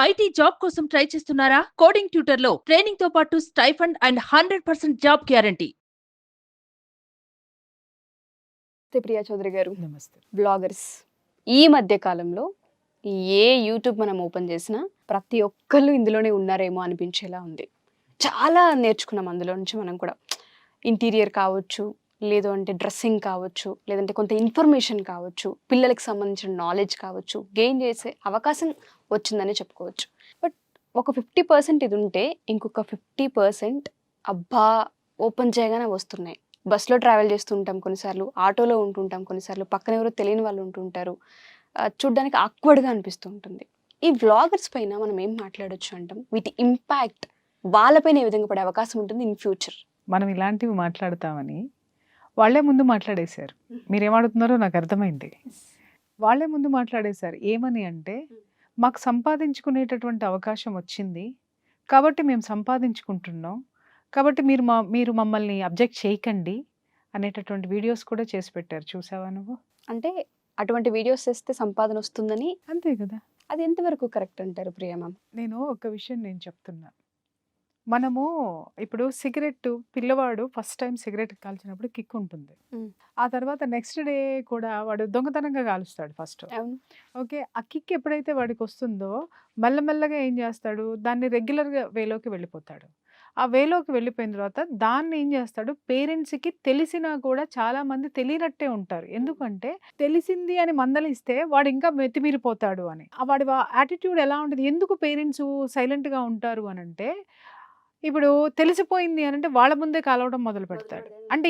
IT job కోసం try చేస్తున్నారా? Coding ట్యూటర్లో ట్రైనింగ్ తో పాటు stipend and 100% job guarantee. Priya Chowdary గారు, నమస్తే. బ్లాగర్స్ ఈ మధ్య కాలంలో ఏ యూట్యూబ్ మనం ఓపెన్ చేసినా ప్రతి ఒక్కళ్ళు ఇందులోనే ఉన్నారేమో అనిపించేలా ఉంది. చాలా నేర్చుకున్నాం అందులో నుంచి మనం కూడా. ఇంటీరియర్ కావచ్చు, లేదు అంటే డ్రెస్సింగ్ కావచ్చు, లేదంటే కొంత ఇన్ఫర్మేషన్ కావచ్చు, పిల్లలకి సంబంధించిన నాలెడ్జ్ కావచ్చు, గెయిన్ చేసే అవకాశం వచ్చిందని చెప్పుకోవచ్చు. బట్ ఒక 50% ఇది ఉంటే ఇంకొక 50% అబ్బా ఓపెన్ చేయగానే వస్తున్నాయి. బస్సులో ట్రావెల్ చేస్తుంటాం కొన్నిసార్లు, ఆటోలో ఉంటుంటాం కొన్నిసార్లు, పక్కన ఎవరో తెలియని వాళ్ళు ఉంటుంటారు, చూడ్డానికి ఆక్వర్డ్గా అనిపిస్తూ ఉంటుంది. ఈ వ్లాగర్స్ పైన మనం ఏం మాట్లాడొచ్చు అంటాం? వీటి ఇంపాక్ట్ వాళ్ళపైన ఏ విధంగా పడే అవకాశం ఉంటుంది ఇన్ ఫ్యూచర్? మనం ఇలాంటివి మాట్లాడతామని వాళ్ళే ముందు మాట్లాడేశారు. మీరేమడుగుతున్నారో నాకు అర్థమైంది. వాళ్ళే ముందు మాట్లాడేశారు. ఏమని అంటే, మాకు సంపాదించుకునేటటువంటి అవకాశం వచ్చింది కాబట్టి మేము సంపాదించుకుంటున్నాం, కాబట్టి మీరు మమ్మల్ని అబ్జెక్ట్ చేయకండి అనేటటువంటి వీడియోస్ కూడా చేసి పెట్టారు. చూసావా నువ్వు? అంటే అటువంటి వీడియోస్ చేస్తే సంపాదన వస్తుందని, అంతే కదా. అది ఎంతవరకు కరెక్ట్ అంటారు ప్రియా మ్యామ్? నేను ఒక విషయం చెప్తున్నా. మనము ఇప్పుడు సిగరెట్, పిల్లవాడు ఫస్ట్ టైం సిగరెట్ కాల్చినప్పుడు కిక్ ఉంటుంది. ఆ తర్వాత నెక్స్ట్ డే కూడా వాడు దొంగతనంగా కాలుస్తాడు ఫస్ట్. ఓకే, ఆ కిక్ ఎప్పుడైతే వాడికి వస్తుందో మెల్లమెల్లగా ఏం చేస్తాడు, దాన్ని రెగ్యులర్గా వేలోకి వెళ్ళిపోతాడు. ఆ వేలోకి వెళ్ళిపోయిన తర్వాత దాన్ని ఏం చేస్తాడు, పేరెంట్స్కి తెలిసినా కూడా చాలా మంది తెలియనట్టే ఉంటారు. ఎందుకంటే తెలిసింది అని మందలిస్తే వాడు ఇంకా మెతిమీరిపోతాడు అని. వాడి యాటిట్యూడ్ ఎలా ఉంటుంది, ఎందుకు పేరెంట్స్ సైలెంట్గా ఉంటారు అని అంటే, ఇప్పుడు తెలిసిపోయింది అని అంటే వాళ్ళ ముందే కాలవడం మొదలు పెడతాడు. అంటే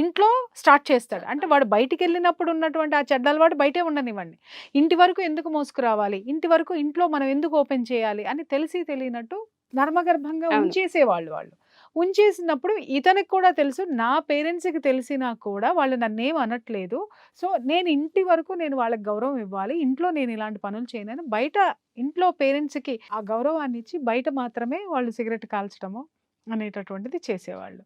ఇంట్లో స్టార్ట్ చేస్తాడు. అంటే వాడు బయటికి వెళ్ళినప్పుడు ఉన్నటువంటి ఆ చెడ్డ అలవాటు బయటే ఉండనివ్వండి, ఇంటి వరకు ఎందుకు మోసుకురావాలి, ఇంట్లో మనం ఎందుకు ఓపెన్ చేయాలి అని తెలిసి తెలియనట్టు నర్మగర్భంగా ఉంచేసేవాళ్ళు. ఉంచేసినప్పుడు ఇతనికి కూడా తెలుసు, నా పేరెంట్స్కి తెలిసినా కూడా వాళ్ళు నన్నేం అనట్లేదు, సో నేను ఇంటి వరకు నేను వాళ్ళకి గౌరవం ఇవ్వాలి, ఇంట్లో నేను ఇలాంటి పనులు చేయనని బయట ఇంట్లో పేరెంట్స్కి ఆ గౌరవాన్ని ఇచ్చి బయట మాత్రమే వాళ్ళు సిగరెట్ కాల్చడము అనేటటువంటిది చేసేవాళ్ళు.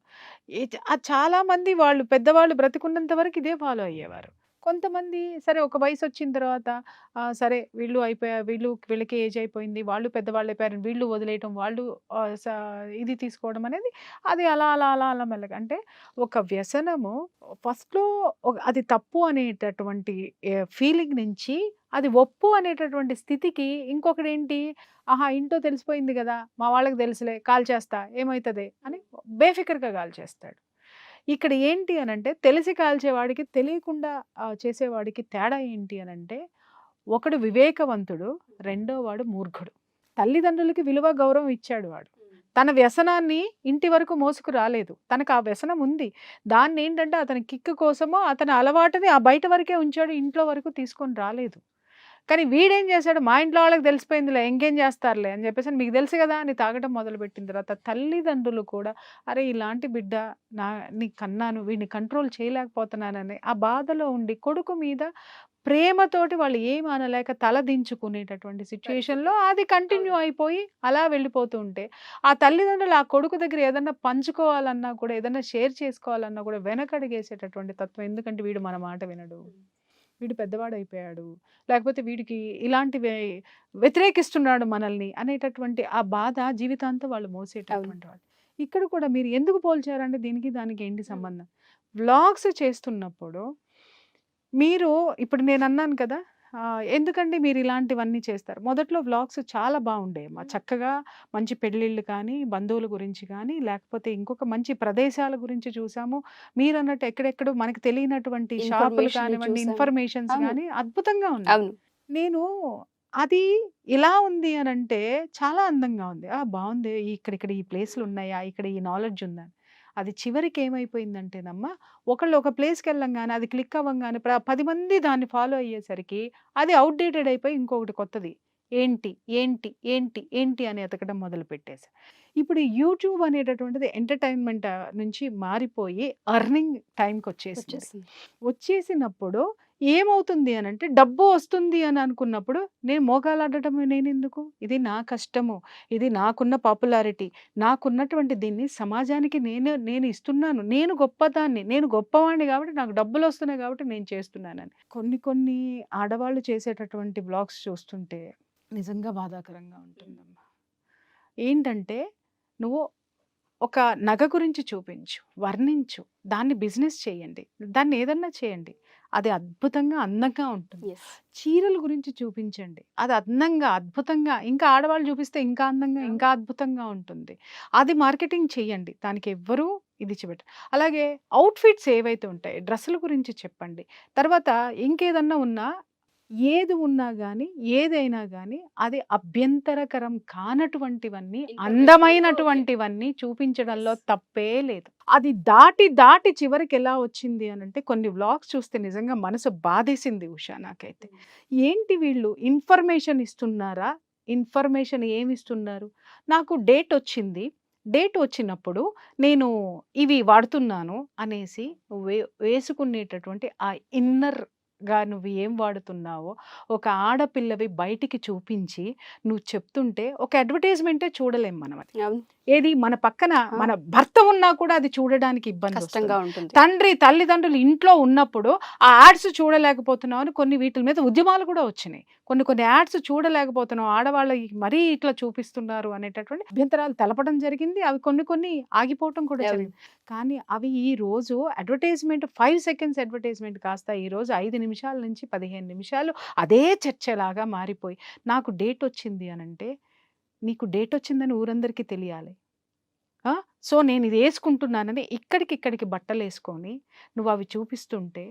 చాలా మంది వాళ్ళు పెద్దవాళ్ళు బ్రతికున్నంత వరకు ఇదే ఫాలో అయ్యేవారు. కొంతమంది సరే ఒక వయసు వచ్చిన తర్వాత సరే వీళ్ళకి ఏజ్ అయిపోయింది, వాళ్ళు పెద్దవాళ్ళు అయిపోయారు, వీళ్ళు వదిలేయటం, వాళ్ళు ఇది తీసుకోవడం అనేది అది అలా అలా అలా అలా మెల్లగా. అంటే ఒక వ్యసనము ఫస్ట్లో అది తప్పు అనేటటువంటి ఫీలింగ్ నుంచి అది ఒప్పు అనేటటువంటి స్థితికి ఇంకొకటి ఏంటి, ఆహా ఇంట్లో తెలిసిపోయింది కదా, మా వాళ్ళకి తెలుసులే, కాల్ చేస్తా ఏమవుతుంది అని బేఫికర్గా కాల్ చేస్తాడు. ఇక్కడ ఏంటి అనంటే, తెలిసి కాల్చేవాడికి తెలియకుండా చేసేవాడికి తేడా ఏంటి అనంటే, ఒకడు వివేకవంతుడు, రెండో వాడు మూర్ఖుడు. తల్లిదండ్రులకి విలువ గౌరవం ఇచ్చాడు వాడు. తన వ్యసనాన్ని ఇంటి వరకు మోసుకు రాలేదు, తనకు ఆ వ్యసనం ఉంది, దాన్ని ఏంటంటే అతని కిక్కు కోసమో అతని అలవాటుని ఆ బయట వరకే ఉంచాడు, ఇంట్లో వరకు తీసుకొని రాలేదు. కానీ వీడేం చేశాడు, మా ఇంట్లో వాళ్ళకి తెలిసిపోయిందిలే, ఇంకేం చేస్తారులే అని చెప్పేసి, మీకు తెలుసు కదా అని తాగడం మొదలుపెట్టిన తర్వాత తల్లిదండ్రులు కూడా అరే ఇలాంటి బిడ్డ నీ కన్నాను, వీడిని కంట్రోల్ చేయలేకపోతున్నానని ఆ బాధలో ఉండి కొడుకు మీద ప్రేమతోటి వాళ్ళు ఏం అనలేక తల దించుకునేటటువంటి సిచ్యువేషన్లో అది కంటిన్యూ అయిపోయి అలా వెళ్ళిపోతూ ఉంటే, ఆ తల్లిదండ్రులు ఆ కొడుకు దగ్గర ఏదన్నా పంచుకోవాలన్నా కూడా, ఏదన్నా షేర్ చేసుకోవాలన్నా కూడా వెనకడిగేసేటటువంటి తత్వం. ఎందుకంటే వీడు మన మాట వినడు, వీడు పెద్దవాడైపోయాడు, లేకపోతే వీడికి ఇలాంటివి వ్యతిరేకిస్తున్నాడు మనల్ని అనేటటువంటి ఆ బాధ జీవితాంతం వాళ్ళు మోసేటటువంటి వాళ్ళు. ఇక్కడ కూడా మీరు ఎందుకు పోల్చారంటే దీనికి దానికి ఏంటి సంబంధం? వ్లాగ్స్ చేస్తున్నప్పుడు మీరు ఇప్పుడు నేను అన్నాను కదా, ఎందుకంటే మీరు ఇలాంటివన్నీ చేస్తారు. మొదట్లో వ్లాగ్స్ చాలా బాగుండేవి, చక్కగా మంచి పెళ్ళిళ్ళు కానీ, బంధువుల గురించి కానీ, లేకపోతే ఇంకొక మంచి ప్రదేశాల గురించి చూసాము. మీరు అన్నట్టు ఎక్కడెక్కడో మనకు తెలియనటువంటి షాపులు కానివ్వండి, ఇన్ఫర్మేషన్స్ కానీ అద్భుతంగా ఉన్నాయి. నేను అది ఇలా ఉంది అని అంటే చాలా అందంగా ఉంది, బాగుంది, ఇక్కడ ఈ ప్లేస్లు ఉన్నాయా, ఇక్కడ ఈ నాలెడ్జ్ ఉందని. అది చివరికి ఏమైపోయిందంటేనమ్మా, ఒకళ్ళు ఒక ప్లేస్కి వెళ్ళంగానే అది క్లిక్ అవ్వగానే 10 మంది దాన్ని ఫాలో అయ్యేసరికి అది అవుట్డేటెడ్ అయిపోయి ఇంకొకటి కొత్తది ఏంటి ఏంటి ఏంటి ఏంటి అని ఎతకడం మొదలు పెట్టేసి, ఇప్పుడు యూట్యూబ్ అనేటటువంటిది ఎంటర్టైన్మెంట్ నుంచి మారిపోయి అర్నింగ్ టైంకి వచ్చేసినప్పుడు ఏమవుతుంది అని అంటే, డబ్బు వస్తుంది అని అనుకున్నప్పుడు నేను మోకాలాడటం నేనెందుకు, ఇది నా కష్టము, ఇది నాకున్న పాపులారిటీ, నాకున్నటువంటి దీన్ని సమాజానికి నేను ఇస్తున్నాను, నేను గొప్పదాన్ని, నేను గొప్పవాడిని కాబట్టి నాకు డబ్బులు వస్తున్నాయి కాబట్టి నేను చేస్తున్నానని. కొన్ని ఆడవాళ్ళు చేసేటటువంటి బ్లాగ్స్ చూస్తుంటే నిజంగా బాధాకరంగా ఉంటుందమ్మా. ఏంటంటే నువ్వు ఒక నగ గురించి చూపించు, వర్ణించు, దాన్ని బిజినెస్ చేయండి, దాన్ని ఏదన్నా చేయండి, అది అద్భుతంగా అందంగా ఉంటుంది. చీరల గురించి చూపించండి, అది అందంగా అద్భుతంగా, ఇంకా ఆడవాళ్ళు చూపిస్తే ఇంకా అందంగా ఇంకా అద్భుతంగా ఉంటుంది. అది మార్కెటింగ్ చేయండి, దానికి ఎవ్వరూ ఇది చెప్పండి. అలాగే అవుట్ఫిట్స్ ఏవైతే ఉంటాయి, డ్రెస్సుల గురించి చెప్పండి. తర్వాత ఇంకేదన్నా ఉన్నా, ఏది ఉన్నా కానీ ఏదైనా కానీ అది అభ్యంతరకరం కానటువంటివన్నీ, అందమైనటువంటివన్నీ చూపించడంలో తప్పే లేదు. అది దాటి దాటి చివరికి ఎలా వచ్చింది అని అంటే, కొన్ని వ్లాగ్స్ చూస్తే నిజంగా మనసు బాధేసింది ఉషా నాకైతే. ఏంటి వీళ్ళు ఇన్ఫర్మేషన్ ఇస్తున్నారా? ఇన్ఫర్మేషన్ ఏమి ఇస్తున్నారు? నాకు డేట్ వచ్చింది, డేట్ వచ్చినప్పుడు నేను ఇవి వాడుతున్నాను అనేసి వేసుకునేటటువంటి ఆ ఇన్నర్ గా నువ్వు ఏం వాడుతున్నావో ఒక ఆడపిల్లవి బయటికి చూపించి నువ్వు చెప్తుంటే, ఒక అడ్వర్టైజ్మెంటే చూడలేం మనం. అది ఏది మన పక్కన మన భర్త ఉన్నా కూడా అది చూడడానికి ఇబ్బంది కష్టంగా ఉంటుంది. తల్లిదండ్రులు ఇంట్లో ఉన్నప్పుడు ఆ యాడ్స్ చూడలేకపోతున్నావు అని కొన్ని వీటి మీద ఉద్యమాలు కూడా వచ్చినాయి. కొన్ని యాడ్స్ చూడలేకపోతున్నావు, ఆడవాళ్ళకి మరీ ఇట్లా చూపిస్తున్నారు అనేటటువంటి అభ్యంతరాలు తెలపడం జరిగింది. అవి కొన్ని ఆగిపోవటం కూడా జరిగింది. కానీ అవి ఈ రోజు అడ్వర్టైజ్మెంట్ 5 సెకండ్స్ అడ్వర్టైజ్మెంట్ కాస్త ఈ రోజు 5 నిమిషాల నుంచి 15 నిమిషాలు అదే చర్చలాగా మారిపోయి, నాకు డేట్ వచ్చింది అనంటే, నీకు డేట్ వచ్చిందని ఊరందరికీ తెలియాలి. సో నేను ఇది వేసుకుంటున్నానని ఇక్కడికి బట్టలు వేసుకొని నువ్వు అవి చూపిస్తుంటే,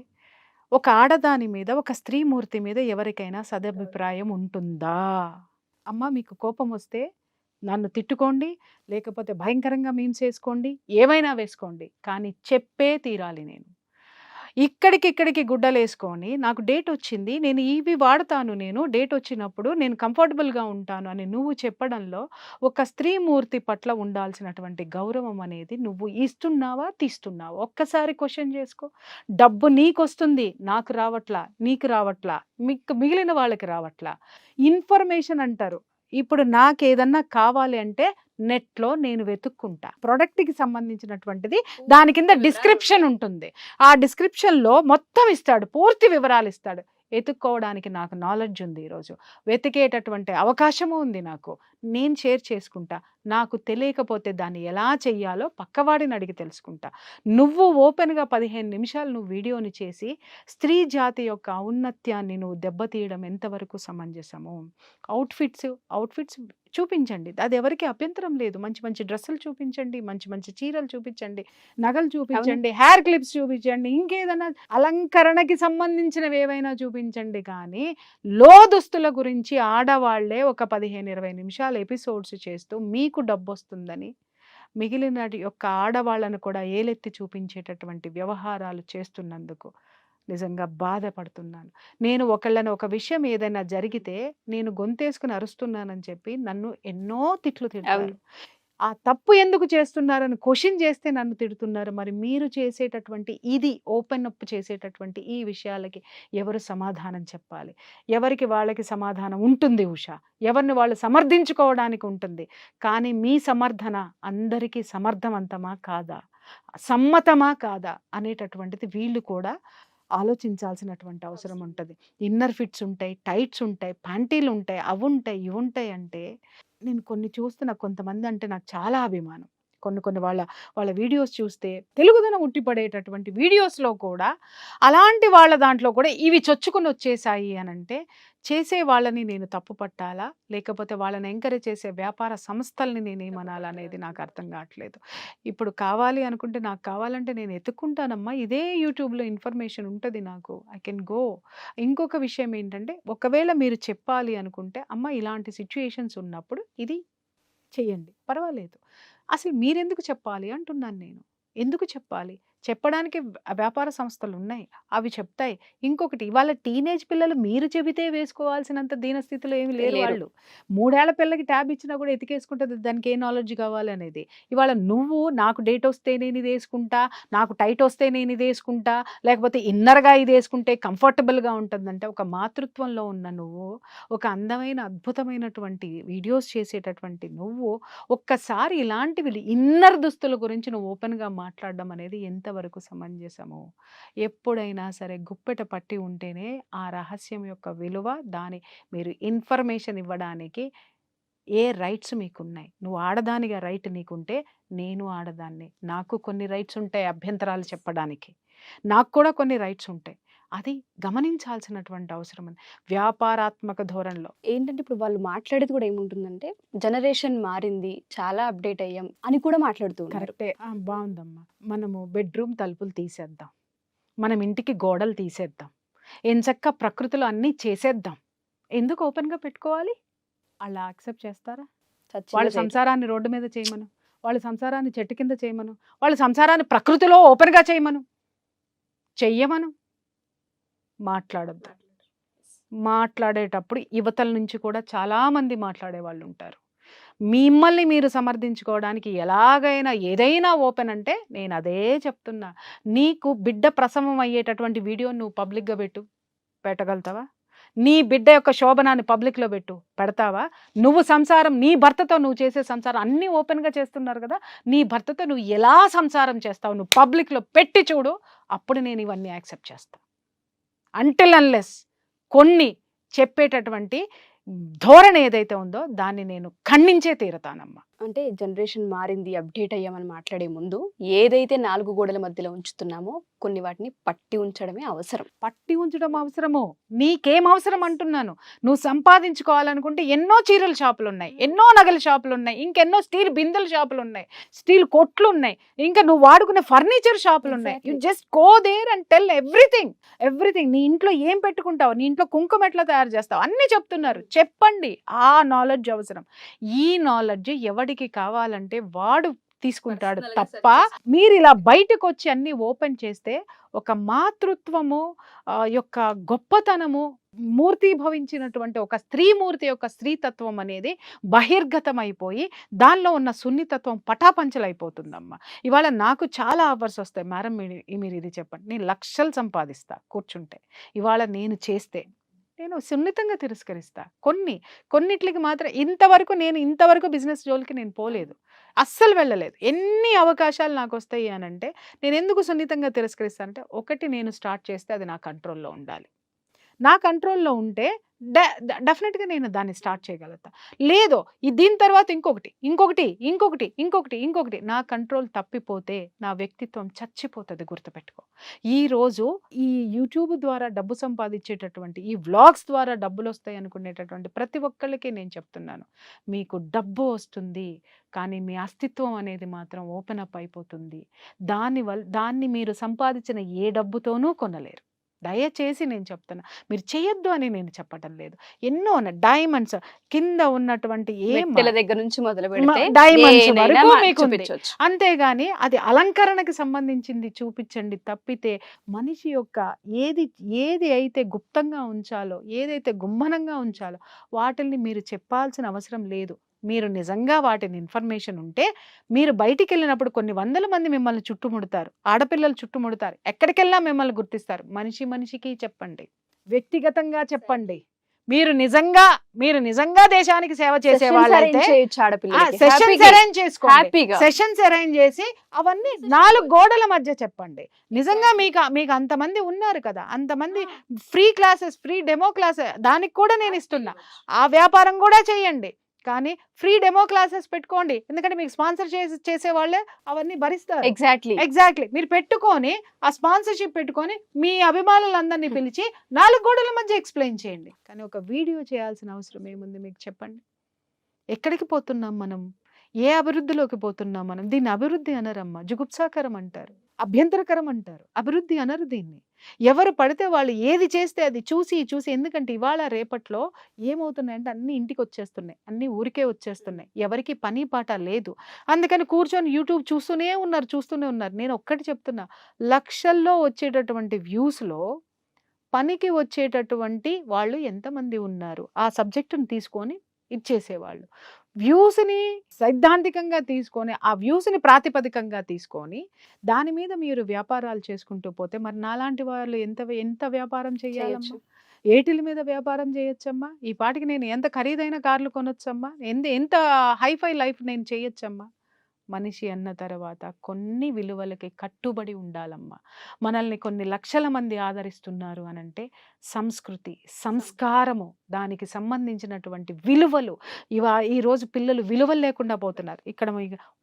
ఒక ఆడదాని మీద, ఒక స్త్రీమూర్తి మీద ఎవరికైనా సదభిప్రాయం ఉంటుందా? అమ్మ, మీకు కోపం వస్తే నన్ను తిట్టుకోండి, లేకపోతే భయంకరంగా మీమ్స్ వేసుకోండి, ఏమైనా వేసుకోండి, కానీ చెప్పే తీరాలి. నేను ఇక్కడికి గుడ్డలు వేసుకొని, నాకు డేట్ వచ్చింది, నేను ఇవి వాడతాను, నేను డేట్ వచ్చినప్పుడు నేను కంఫర్టబుల్గా ఉంటాను అని నువ్వు చెప్పడంలో ఒక స్త్రీమూర్తి పట్ల ఉండాల్సినటువంటి గౌరవం అనేది నువ్వు ఇస్తున్నావా, తీస్తున్నావా? ఒక్కసారి క్వశ్చన్ చేసుకో. డబ్బు నీకు వస్తుంది, నాకు రావట్లా, నీకు రావట్లా, మిగిలిన వాళ్ళకి రావట్లా. ఇన్ఫర్మేషన్ అంటారు. ఇప్పుడు నాకు ఏదన్నా కావాలి అంటే నెట్లో నేను వెతుక్కుంటా. ప్రోడక్ట్కి సంబంధించినటువంటిది దాని కింద డిస్క్రిప్షన్ ఉంటుంది. ఆ డిస్క్రిప్షన్లో మొత్తం ఇస్తాడు, పూర్తి వివరాలు ఇస్తాడు. వెతుక్కోవడానికి నాకు నాలెడ్జ్ ఉంది, ఈరోజు వెతికేటటువంటి అవకాశము ఉంది నాకు. నేను షేర్ చేసుకుంటా. నాకు తెలియకపోతే దాన్ని ఎలా చెయ్యాలో పక్కవాడిని అడిగి తెలుసుకుంటా. నువ్వు ఓపెన్గా 15 నిమిషాలు నువ్వు వీడియోని చేసి స్త్రీ జాతి యొక్క ఔన్నత్యాన్ని నువ్వు దెబ్బతీయడం ఎంతవరకు సమంజసము? అవుట్ఫిట్స్ చూపించండి, అది ఎవరికి అభ్యంతరం లేదు. మంచి డ్రెస్సులు చూపించండి, మంచి చీరలు చూపించండి, నగలు చూపించండి, హెయిర్ క్లిప్స్ చూపించండి, ఇంకేదైనా అలంకరణకి సంబంధించినవి ఏవైనా చూపించండి. కానీ దుస్తుల గురించి ఆడవాళ్లే ఒక 15-20 నిమిషాలు ఎపిసోడ్స్ చేస్తూ మీకు డబ్బు వస్తుందని మిగిలిన యొక్క ఆడవాళ్ళను కూడా ఏలెత్తి చూపించేటటువంటి వ్యవహారాలు చేస్తున్నందుకు నిజంగా బాధపడుతున్నాను. నేను ఒకళ్ళని ఒక విషయం ఏదైనా జరిగితే నేను గొంతేసుకుని అరుస్తున్నానని చెప్పి నన్ను ఎన్నో తిట్లు తిడతారు. ఆ తప్పు ఎందుకు చేస్తున్నారని క్వశ్చన్ చేస్తే నన్ను తిడుతున్నారు. మరి మీరు చేసేటటువంటి ఇది ఓపెన్ అప్ చేసేటటువంటి ఈ విషయాలకి ఎవరు సమాధానం చెప్పాలి? ఎవరికి వాళ్ళకి సమాధానం ఉంటుంది ఉషా, ఎవరిని వాళ్ళు సమర్థించుకోవడానికి ఉంటుంది. కానీ మీ సమర్థన అందరికీ సమర్థవంతమా కాదా, సమ్మతమా కాదా అనేటటువంటిది వీళ్ళు కూడా ఆలోచించాల్సినటువంటి అవసరం ఉంటుంది. ఇన్నర్ ఫిట్స్ ఉంటాయి, టైట్స్ ఉంటాయి, ప్యాంటీలు ఉంటాయి, అవి ఉంటాయి, ఇవి ఉంటాయి. అంటే నేను కొన్ని చూస్తున్న కొంతమంది అంటే నాకు చాలా అభిమానం. కొన్ని వాళ్ళ వీడియోస్ చూస్తే తెలుగుదనం ఉట్టిపడేటటువంటి వీడియోస్లో కూడా అలాంటి వాళ్ళ దాంట్లో కూడా ఇవి చొచ్చుకొని వచ్చేసాయి అని అంటే, చేసే వాళ్ళని నేను తప్పు పట్టాలా, లేకపోతే వాళ్ళని ఎంకరేజ్ చేసే వ్యాపార సంస్థల్ని నేనేమనాలా అనేది నాకు అర్థం కావట్లేదు. ఇప్పుడు కావాలి అనుకుంటే, నాకు కావాలంటే నేను ఎత్తుక్కుంటానమ్మా, ఇదే యూట్యూబ్లో ఇన్ఫర్మేషన్ ఉంటుంది నాకు, ఐ కెన్ గో. ఇంకొక విషయం ఏంటంటే, ఒకవేళ మీరు చెప్పాలి అనుకుంటే, అమ్మ ఇలాంటి సిచ్యుయేషన్స్ ఉన్నప్పుడు ఇది చెయ్యండి, పర్వాలేదు. అసలు మీరెందుకు చెప్పాలి అంటున్నాను నేను. ఎందుకు చెప్పాలి? చెప్పడానికి వ్యాపార సంస్థలు ఉన్నాయి, అవి చెప్తాయి. ఇంకొకటి, ఇవాళ టీనేజ్ పిల్లలు మీరు చెబితే వేసుకోవాల్సినంత దీనస్థితిలో ఏమి లేరు. వాళ్ళు 3 ఏళ్ల పిల్లకి ట్యాబ్ ఇచ్చినా కూడా ఎతికేసుకుంటుంది, దానికి ఏ నాలెడ్జ్ కావాలి అనేది. ఇవాళ నువ్వు నాకు డేట్ వస్తే నేను ఇది వేసుకుంటా, నాకు టైట్ వస్తే నేను ఇది వేసుకుంటా, లేకపోతే ఇన్నర్గా ఇది వేసుకుంటే కంఫర్టబుల్గా ఉంటుందంటే, ఒక మాతృత్వంలో ఉన్న నువ్వు, ఒక అందమైన అద్భుతమైనటువంటి వీడియోస్ చేసేటటువంటి నువ్వు, ఒక్కసారి ఇలాంటివి ఇన్నర్ దుస్తుల గురించి నువ్వు ఓపెన్గా మాట్లాడడం అనేది ఎంతవరకు ఎంతవరకు సమంజసము? ఎప్పుడైనా సరే గుప్పెట పట్టి ఉంటేనే ఆ రహస్యం యొక్క విలువ, మీరు ఇన్ఫర్మేషన్ ఇవ్వడానికి ఏ రైట్స్ మీకున్నాయి. నువ్వు ఆడదానిగా రైట్ నీకుంటే, నేను ఆడదాన్ని, నాకు కొన్ని రైట్స్ ఉంటాయి అభ్యంతరాలు చెప్పడానికి, నాకు కూడా కొన్ని రైట్స్ ఉంటాయి. అది గమనించాల్సినటువంటి అవసరం ఉంది వ్యాపారాత్మక ధోరణిలో. ఏంటంటే ఇప్పుడు వాళ్ళు మాట్లాడేది కూడా ఏముంటుందంటే జనరేషన్ మారింది, చాలా అప్డేట్ అయ్యాం అని కూడా మాట్లాడుతూ ఉన్నారు. కరెక్టే. బాగుందమ్మా. మనము బెడ్రూమ్ తలుపులు తీసేద్దాం, మనం ఇంటికి గోడలు తీసేద్దాం, ఎంచక్క ప్రకృతిలో అన్నీ చేసేద్దాం. ఎందుకు ఓపెన్గా పెట్టుకోవాలి? అలా యాక్సెప్ట్ చేస్తారా? వాళ్ళ సంసారాన్ని రోడ్డు మీద చేయమను, వాళ్ళ సంసారాన్ని చెట్టు కింద చేయమను, వాళ్ళ సంసారాన్ని ప్రకృతిలో ఓపెన్గా చేయమను, చెయ్యమను. మాట్లాడొద్దు. మాట్లాడేటప్పుడు యువతల నుంచి కూడా చాలామంది మాట్లాడే వాళ్ళు ఉంటారు. మిమ్మల్ని మీరు సమర్థించుకోవడానికి ఎలాగైనా ఏదైనా ఓపెన్ అంటే నేను అదే చెప్తున్నా. నీకు బిడ్డ ప్రసవం అయ్యేటటువంటి వీడియో నువ్వు పబ్లిక్గా పెట్టగలుగుతావా? నీ బిడ్డ యొక్క శోభనాన్ని పబ్లిక్లో పెడతావా? నువ్వు సంసారం, నీ భర్తతో నువ్వు చేసే సంసారం అన్నీ ఓపెన్గా చేస్తున్నారు కదా, నీ భర్తతో నువ్వు ఎలా సంసారం చేస్తావు నువ్వు పబ్లిక్లో పెట్టి చూడు, అప్పుడు నేను ఇవన్నీ యాక్సెప్ట్ చేస్తాను. అంటిల్ అన్లెస్ కొన్ని చెప్పేటటువంటి ధోరణి ఏదైతే ఉందో దాన్ని నేను ఖండించే తీరతానమ్మా. అంటే జనరేషన్ మారింది, అప్డేట్ అయ్యామని మాట్లాడే ముందు ఏదైతే 4 గోడల మధ్యలో ఉంచుతున్నామో కొన్ని వాటిని పట్టి ఉంచడమే అవసరం. పట్టి ఉంచడం అవసరము. నీకేం అవసరం అంటున్నాను. నువ్వు సంపాదించుకోవాలనుకుంటే ఎన్నో చీరల షాపులు ఉన్నాయి, ఎన్నో నగల షాపులు ఉన్నాయి, ఇంకెన్నో స్టీల్ బిందెల షాపులు ఉన్నాయి, స్టీల్ కొట్లు ఉన్నాయి, ఇంకా నువ్వు వాడుకునే ఫర్నిచర్ షాపులు ఉన్నాయి. You just go there and tell everything. నీ ఇంట్లో ఏం పెట్టుకుంటావు, నీ ఇంట్లో కుంకుమ ఎట్లా తయారు చేస్తావు అన్నీ చెప్తున్నారు. చెప్పండి. ఆ నాలెడ్జ్ అవసరం. ఈ నాలెడ్జ్ ఎవడికి కావాలంటే వాడు తీసుకుంటాడు తప్ప మీరు ఇలా బయటకు వచ్చి అన్ని ఓపెన్ చేస్తే ఒక మాతృత్వము యొక్క గొప్పతనము మూర్తిభవించినటువంటి ఒక స్త్రీమూర్తి యొక్క స్త్రీతత్వం అనేది బహిర్గతం అయిపోయి దానిలో ఉన్న సున్నితత్వం పటాపంచలైపోతుందమ్మా. ఇవాళ నాకు చాలా ఆఫర్స్ వస్తాయి, మేడం మీరు ఇది చెప్పండి, నేను లక్షలు సంపాదిస్తా కూర్చుంటే. ఇవాళ నేను చేస్తే నేను సున్నితంగా తిరస్కరిస్తా. కొన్నిట్లకి మాత్రం ఇంతవరకు బిజినెస్ జోలికి నేను పోలేదు, అస్సలు వెళ్ళలేదు. ఎన్ని అవకాశాలు నాకు వస్తాయి అని అంటే నేను ఎందుకు సున్నితంగా తిరస్కరిస్తానంటే, ఒకటి నేను స్టార్ట్ చేస్తే అది నా కంట్రోల్లో ఉండాలి. నా కంట్రోల్లో ఉంటే డెఫినెట్గా నేను దాన్ని స్టార్ట్ చేయగలుగుతా. లేదు దీని తర్వాత ఇంకొకటి నా కంట్రోల్ తప్పిపోతే నా వ్యక్తిత్వం చచ్చిపోతుంది. గుర్తుపెట్టుకో. ఈరోజు ఈ యూట్యూబ్ ద్వారా డబ్బు సంపాదించేటటువంటి, ఈ వ్లాగ్స్ ద్వారా డబ్బులు వస్తాయి అనుకునేటటువంటి ప్రతి ఒక్కళ్ళకి నేను చెప్తున్నాను, మీకు డబ్బు వస్తుంది కానీ మీ అస్తిత్వం అనేది మాత్రం ఓపెన్ అప్ అయిపోతుంది. దాన్ని మీరు సంపాదించిన ఏ డబ్బుతోనూ కొనలేరు. దయచేసి నేను చెప్తున్నా, మీరు చేయొద్దు అని నేను చెప్పటం లేదు. ఎన్నో డైమండ్స్ కింద ఉన్నటువంటి దగ్గర నుంచి మొదలు పెడితే డైమండ్స్ వరకు మీకు అంతేగాని అది అలంకరణకి సంబంధించింది చూపించండి తప్పితే మనిషి యొక్క ఏది అయితే గుప్తంగా ఉంచాలో, ఏదైతే గుమ్మనంగా ఉంచాలో వాటిని మీరు చెప్పాల్సిన అవసరం లేదు. మీరు నిజంగా వాటిని ఇన్ఫర్మేషన్ ఉంటే మీరు బయటికి వెళ్ళినప్పుడు కొన్ని వందల మంది మిమ్మల్ని చుట్టుముడతారు, ఆడపిల్లలు చుట్టుముడతారు, ఎక్కడికెళ్ళా మిమ్మల్ని గుర్తిస్తారు. మనిషికి చెప్పండి, వ్యక్తిగతంగా చెప్పండి. మీరు నిజంగా దేశానికి సేవ చేసే వాళ్ళైతే సెషన్స్ అరేంజ్ చేసి అవన్నీ 4 గోడల మధ్య చెప్పండి. నిజంగా మీకు అంతమంది ఉన్నారు కదా, అంతమంది free classes, free demo class దానికి కూడా నేను ఇస్తున్నా. ఆ వ్యాపారం కూడా చేయండి, కానీ ఫ్రీ డెమో క్లాసెస్ పెట్టుకోండి. ఎందుకంటే మీకు స్పాన్సర్ చేసే వాళ్ళే అవన్నీ భరిస్తారు. ఎగ్జాక్ట్లీ మీరు పెట్టుకొని ఆ స్పాన్సర్షిప్ పెట్టుకొని మీ అభిమానులందరినీ పిలిచి 4 గోడల మధ్య ఎక్స్ప్లెయిన్ చేయండి. కానీ ఒక వీడియో చేయాల్సిన అవసరం ఏముంది మీకు చెప్పండి? ఎక్కడికి పోతున్నాం మనం? ఏ అభివృద్ధిలోకి పోతున్నాం మనం? దీన్ని అభివృద్ధి అనరమ్మా, జుగుప్సాకరం అంటారు, అభ్యంతరకరం అంటారు. అభివృద్ధి అనరు దీన్ని. ఎవరు పడితే వాళ్ళు ఏది చేస్తే అది చూసి ఎందుకంటే ఇవాళ రేపట్లో ఏమవుతున్నాయంటే అన్ని ఇంటికి వచ్చేస్తున్నాయి, అన్ని ఊరికే వచ్చేస్తున్నాయి, ఎవరికి పని పాట లేదు. అందుకని కూర్చొని యూట్యూబ్ చూస్తూనే ఉన్నారు. నేను ఒక్కటి చెప్తున్నా, లక్షల్లో వచ్చేటటువంటి వ్యూస్లో పనికి వచ్చేటటువంటి వాళ్ళు ఎంతమంది ఉన్నారు? ఆ సబ్జెక్టును తీసుకొని ఇచ్చేసేవాళ్ళు. వ్యూస్ని సైద్ధాంతికంగా తీసుకొని, ఆ వ్యూస్ని ప్రాతిపదికంగా తీసుకొని దాని మీద మీరు వ్యాపారాలు చేసుకుంటూ పోతే మరి నాలాంటి వాళ్ళు ఎంత వ్యాపారం చేయాలమ్మా? ఏటిల మీద వ్యాపారం చేయొచ్చమ్మా? ఈ పాటికి నేను ఎంత ఖరీదైన కార్లు కొనొచ్చమ్మా? ఎంత హైఫై లైఫ్ నేను చేయొచ్చమ్మా? మనిషి అన్న తర్వాత కొన్ని విలువలకి కట్టుబడి ఉండాలమ్మా. మనల్ని కొన్ని లక్షల మంది ఆదరిస్తున్నారు అనంటే సంస్కృతి, సంస్కారము, దానికి సంబంధించినటువంటి విలువలు. ఈరోజు పిల్లలు విలువలు లేకుండా పోతున్నారు. ఇక్కడ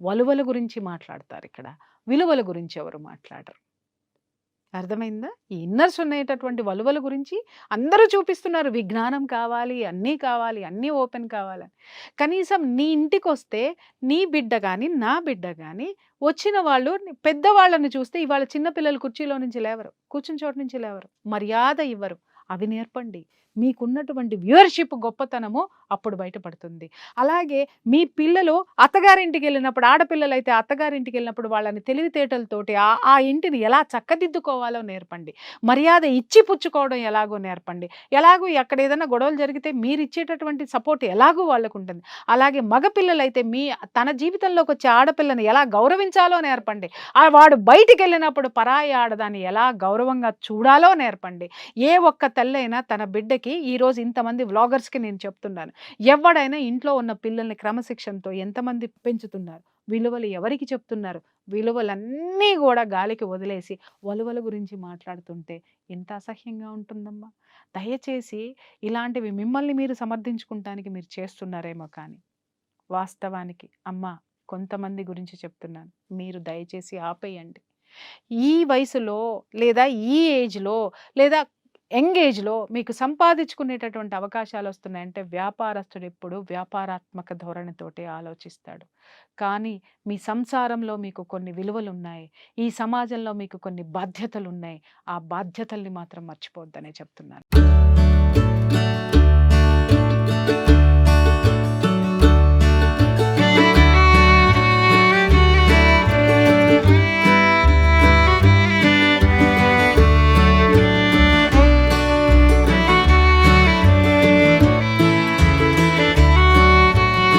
వలువల గురించి మాట్లాడతారు, ఇక్కడ విలువల గురించి ఎవరు మాట్లాడరు. అర్థమైందా? ఈ ఇన్నర్స్ ఉండేటటువంటి వలువల గురించి అందరూ చూపిస్తున్నారు. విజ్ఞానం కావాలి, అన్నీ కావాలి, అన్నీ ఓపెన్ కావాలని. కనీసం నీ ఇంటికి వస్తే నీ బిడ్డ కానీ నా బిడ్డ కానీ వచ్చిన వాళ్ళు పెద్దవాళ్ళని చూస్తే ఇవాళ చిన్నపిల్లలు కుర్చీలో నుంచి లేవరు, కూర్చుని చోటు నుంచి లేవరు, మర్యాద ఇవ్వరు. అవి నేర్పండి. మీకున్నటువంటి వ్యూవర్షిప్ గొప్పతనము అప్పుడు బయటపడుతుంది. అలాగే మీ పిల్లలు అత్తగారింటికి వెళ్ళినప్పుడు, ఆడపిల్లలు అయితే అత్తగారింటికి వెళ్ళినప్పుడు వాళ్ళని తెలివితేటలతోటి ఆ ఇంటిని ఎలా చక్కదిద్దుకోవాలో నేర్పండి. మర్యాద ఇచ్చి పుచ్చుకోవడం ఎలాగో నేర్పండి. ఎలాగో అక్కడ ఏదైనా గొడవలు జరిగితే మీరు ఇచ్చేటటువంటి సపోర్ట్ ఎలాగో వాళ్ళకు ఉంటుంది. అలాగే మగపిల్లలైతే తన జీవితంలోకి వచ్చే ఆడపిల్లని ఎలా గౌరవించాలో నేర్పండి. వాడు బయటికి వెళ్ళినప్పుడు పరాయి ఆడదాన్ని ఎలా గౌరవంగా చూడాలో నేర్పండి. ఏ ఒక్క తల్లైనా తన బిడ్డకి, ఈరోజు ఇంతమంది వ్లాగర్స్కి నేను చెప్తున్నాను, ఎవడైనా ఇంట్లో ఉన్న పిల్లల్ని క్రమశిక్షణతో ఎంతమంది పెంచుతున్నారు, విలువలు ఎవరికి చెప్తున్నారు? విలువలన్నీ కూడా గాలికి వదిలేసి వలువల గురించి మాట్లాడుతుంటే ఎంత అసహ్యంగా ఉంటుందమ్మా. దయచేసి ఇలాంటివి మిమ్మల్ని మీరు సమర్థించుకుంటానికి మీరు చేస్తున్నారేమో, కానీ వాస్తవానికి అమ్మా కొంతమంది గురించి చెప్తున్నాను, మీరు దయచేసి ఆపేయండి. ఈ వయసులో లేదా ఈ ఏజ్లో లేదా యంగ్ ఏజ్లో మీకు సంపాదించుకునేటటువంటి అవకాశాలు వస్తున్నాయంటే వ్యాపారస్తుడు ఎప్పుడు వ్యాపారాత్మక ధోరణితోటే ఆలోచిస్తాడు. కానీ మీ సంసారంలో మీకు కొన్ని విలువలు ఉన్నాయి, ఈ సమాజంలో మీకు కొన్ని బాధ్యతలు ఉన్నాయి. ఆ బాధ్యతల్ని మాత్రం మర్చిపోవద్దనే చెప్తున్నాను.